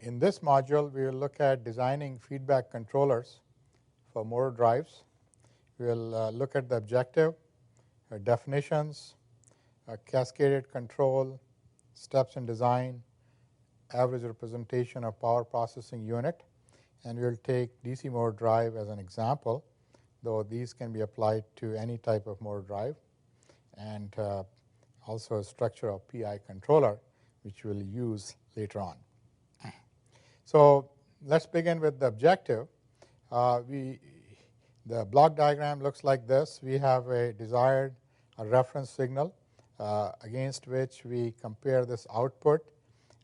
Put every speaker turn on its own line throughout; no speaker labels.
In this module, we will look at designing feedback controllers for motor drives. We will look at the objective, definitions, cascaded control, steps in design, average representation of power processing unit, and we will take DC motor drive as an example, though these can be applied to any type of motor drive, and also a structure of PI controller, which we will use later on. So let's begin with the objective. The block diagram looks like this. We have a desired reference signal against which we compare this output,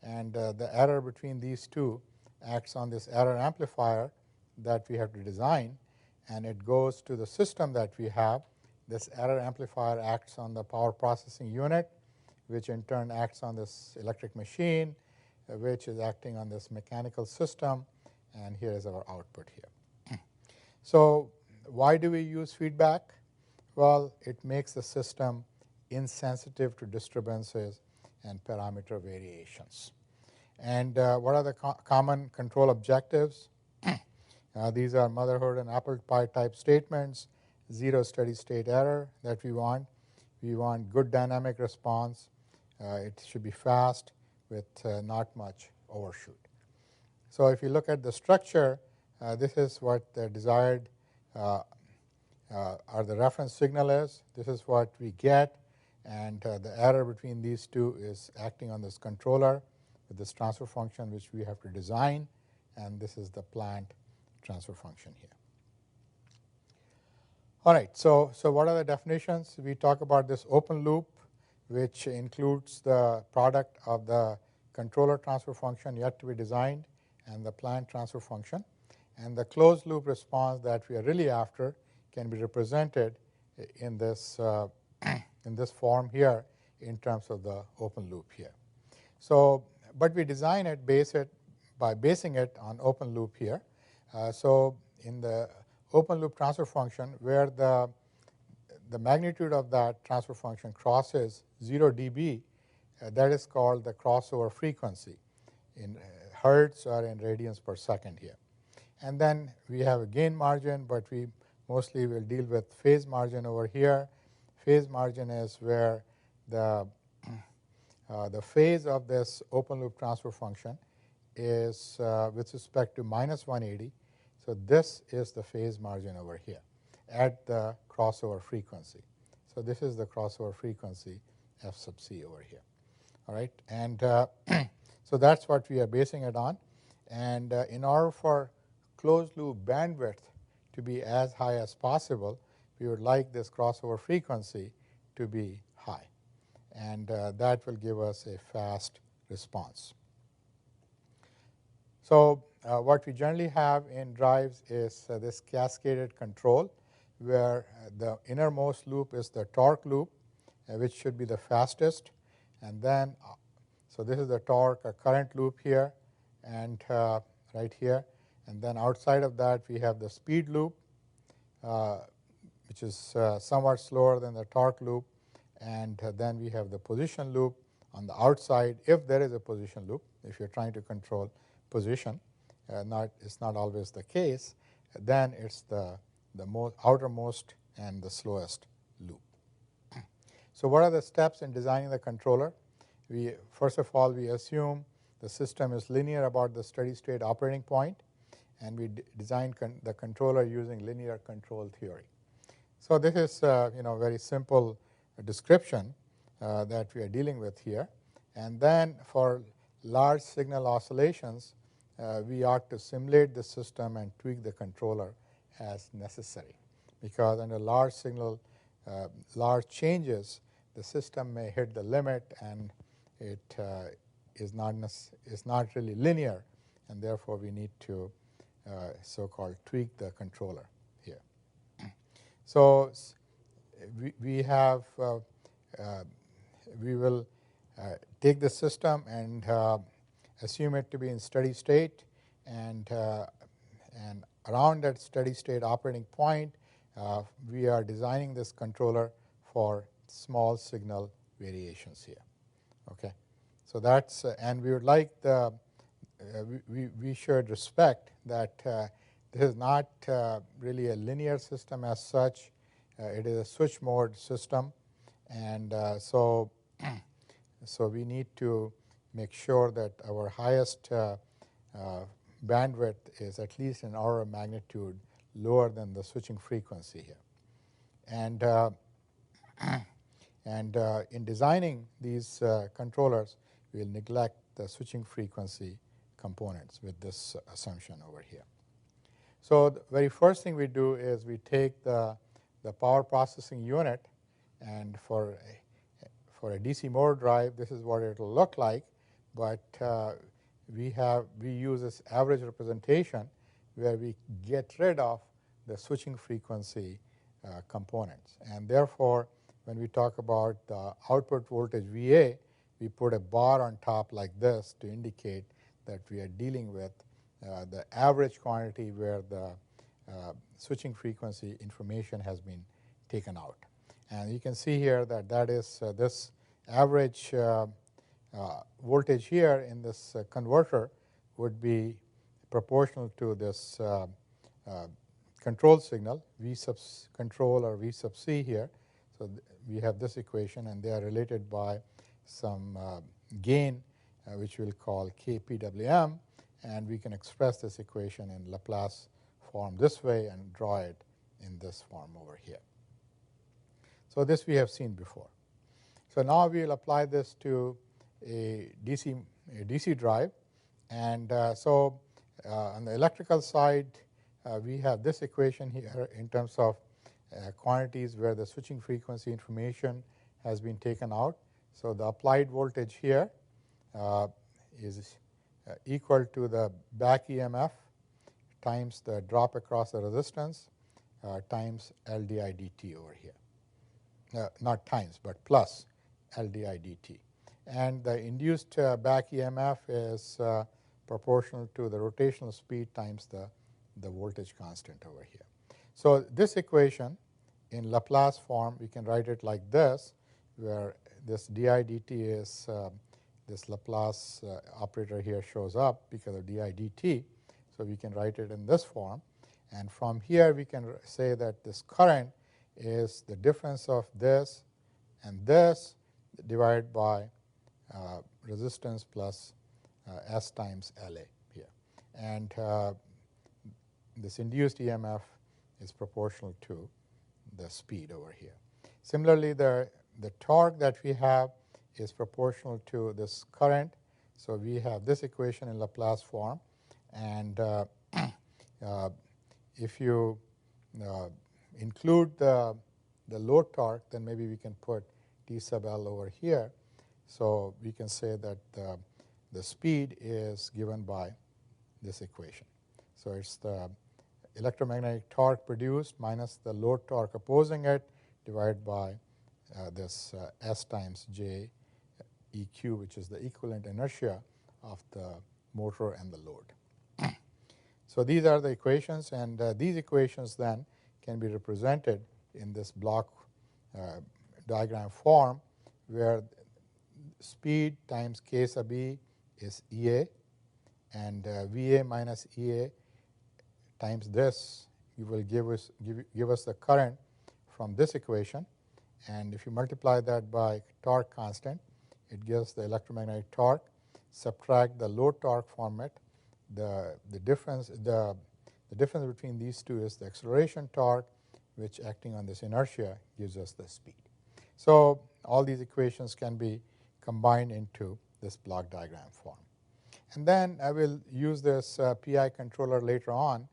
and the error between these two acts on this error amplifier that we have to design, and it goes to the system that we have. This error amplifier acts on the power processing unit, which in turn acts on this electric machine, which is acting on this mechanical system, and here is our output here. So why do we use feedback? Well, it makes the system insensitive to disturbances and parameter variations. And what are the common control objectives? These are motherhood and apple pie type statements, zero steady state error that we want. We want good dynamic response. It should be fast with not much overshoot. So if you look at the structure, this is what the desired or the reference signal is. This is what we get, and the error between these two is acting on this controller with this transfer function which we have to design, and this is the plant transfer function here. All right, so what are the definitions? We talk about this open loop, which includes the product of the controller transfer function yet to be designed and the plant transfer function. And the closed loop response that we are really after can be represented in this, in this form here in terms of the open loop here. So, but we design it, by basing it on open loop here. So in the open loop transfer function, where the magnitude of that transfer function crosses 0 dB, that is called the crossover frequency in hertz or in radians per second here. And then we have a gain margin, but we mostly will deal with phase margin over here. Phase margin is where the phase of this open loop transfer function is with respect to minus 180. So this is the phase margin over here at the crossover frequency. So this is the crossover frequency f sub c over here. All right, and so that's what we are basing it on. And in order for closed loop bandwidth to be as high as possible, we would like this crossover frequency to be high, and that will give us a fast response. So what we generally have in drives is this cascaded control, where the innermost loop is the torque loop, which should be the fastest, and then so this is the torque current loop here, and right here, and then outside of that we have the speed loop, which is somewhat slower than the torque loop, and then we have the position loop on the outside, if there is a position loop. If you're trying to control position, it's not always the case, then it's the outermost and the slowest loop. So what are the steps in designing the controller? First of all, we assume the system is linear about the steady state operating point, and we design the controller using linear control theory. So this is very simple description that we are dealing with here. And then for large signal oscillations, we ought to simulate the system and tweak the controller as necessary, because under large signal, large changes, the system may hit the limit, and it is not really linear, and therefore we need to so-called tweak the controller here. So we will take the system and assume it to be in steady state, and around that steady state operating point, we are designing this controller for small signal variations here. Okay, so that's and we would like the we should respect that this is not really a linear system as such. It is a switch mode system, and so we need to make sure that our highest bandwidth is at least an order of magnitude lower than the switching frequency here. And in designing these controllers, we'll neglect the switching frequency components with this assumption over here. So the very first thing we do is we take the power processing unit, and for a DC motor drive, this is what it will look like. But we use this average representation where we get rid of the switching frequency components. And therefore, when we talk about the output voltage VA, we put a bar on top like this to indicate that we are dealing with the average quantity where the switching frequency information has been taken out. And you can see here that that is this average voltage here in this converter would be proportional to this control signal, V sub control or V sub C here. So we have this equation, and they are related by some gain, which we'll call Kpwm, and we can express this equation in Laplace form this way and draw it in this form over here. So this we have seen before. So now we will apply this to a DC drive, and so on the electrical side, we have this equation here in terms of quantities where the switching frequency information has been taken out. So the applied voltage here is equal to the back EMF times the drop across the resistance times LDI dt over here. Not times, but plus LDI dt. And the induced back EMF is proportional to the rotational speed times the voltage constant over here. So this equation in Laplace form, we can write it like this, where this di dt is this Laplace operator here shows up because of di dt. So we can write it in this form. And from here, we can say that this current is the difference of this and this divided by resistance plus S times LA here. And this induced EMF is proportional to the speed over here. Similarly, the torque that we have is proportional to this current. So we have this equation in Laplace form. And if you include the load torque, then maybe we can put T sub L over here. So we can say that the speed is given by this equation. So it's the electromagnetic torque produced minus the load torque opposing it divided by this S times J EQ, which is the equivalent inertia of the motor and the load. So these are the equations, and these equations then can be represented in this block diagram form, where speed times K sub E is EA, and VA minus EA times this will give us the current from this equation. And if you multiply that by torque constant, it gives the electromagnetic torque. Subtract the load torque from it. The difference between these two is the acceleration torque, which acting on this inertia gives us the speed. So all these equations can be combined into this block diagram form. And then I will use this PI controller later on,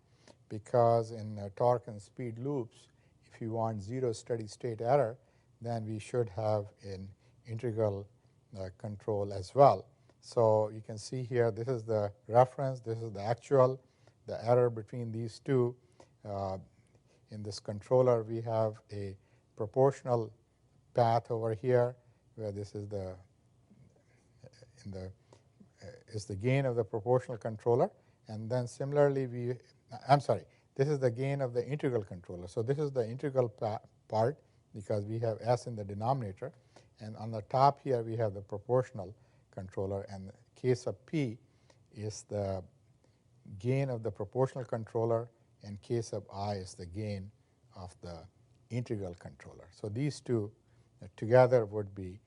because in torque and speed loops, if you want zero steady state error, then we should have an integral control as well. So you can see here, this is the reference, this is the actual, the error between these two. In this controller, we have a proportional path over here, where this is the gain of the proportional controller. And then similarly, this is the gain of the integral controller. So this is the integral part, because we have S in the denominator. And on the top here, we have the proportional controller, and K sub P is the gain of the proportional controller, and K sub I is the gain of the integral controller. So these two together would be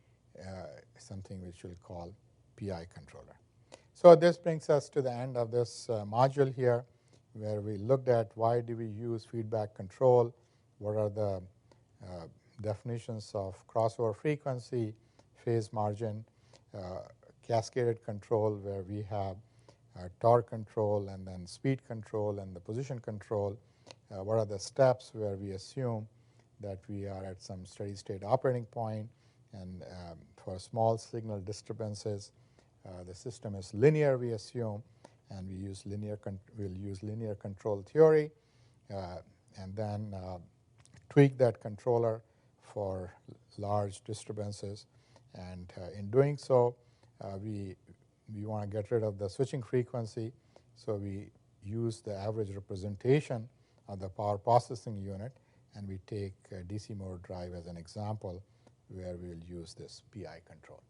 something which we'll call PI controller. So this brings us to the end of this module here, where we looked at why do we use feedback control, what are the definitions of crossover frequency, phase margin, cascaded control where we have torque control and then speed control and the position control, what are the steps where we assume that we are at some steady state operating point, and for small signal disturbances the system is linear, we assume, and we'll use linear control theory, and then tweak that controller for large disturbances. And in doing so, we want to get rid of the switching frequency, so we use the average representation of the power processing unit, and we take a DC motor drive as an example where we'll use this PI control.